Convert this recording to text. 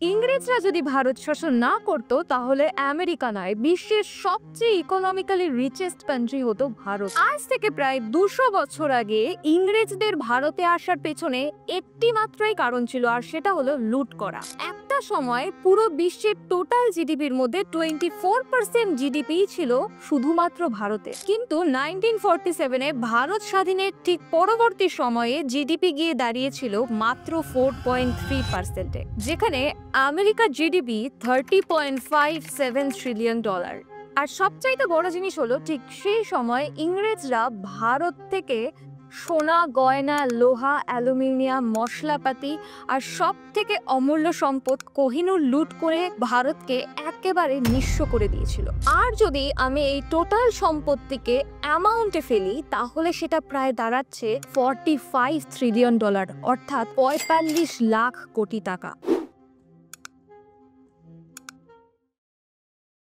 ইংরেজরা যদি ভারত শাসন না করত তাহলে আমেরিকা নয় বিশ্বের সবচেয়ে ইকোনমিক্যালি রিচেস্ট কান্ট্রি হতো ভারত। আজ থেকে প্রায় 200 বছর আগে ইংরেজদের ভারতে আসার পেছনে একটি মাত্রই কারণ ছিল, আর সেটা হলো লুট করা। একটা সময় পুরো বিশ্বের টোটাল জিডিপির মধ্যে 24% জিডিপি ছিল শুধুমাত্র ভারতে, কিন্তু 1947-এ ভারত স্বাধীনের ঠিক পরবর্তী সময়ে জিডিপি গিয়ে দাঁড়িয়েছিল মাত্র 4.3%-এ, যেখানে আমেরিকার জিডিপি $30.57 ট্রিলিয়ন। আর সবচাইতে বড় জিনিস হলো ঠিক সেই সময় ইংরেজরা ভারত থেকে সোনা, গয়না, লোহা, অ্যালুমিনিয়াম, মশলাপাতি আর সব থেকে অমূল্য সম্পদ কোহিনূর লুট করে ভারতকে একেবারে নিঃস্ব করে দিয়েছিল। আর যদি আমি এই টোটাল সম্পত্তিকে অ্যামাউন্টে ফেলি তাহলে সেটা প্রায় দাঁড়াচ্ছে $45 ট্রিলিয়ন, অর্থাৎ 45 লাখ কোটি টাকা।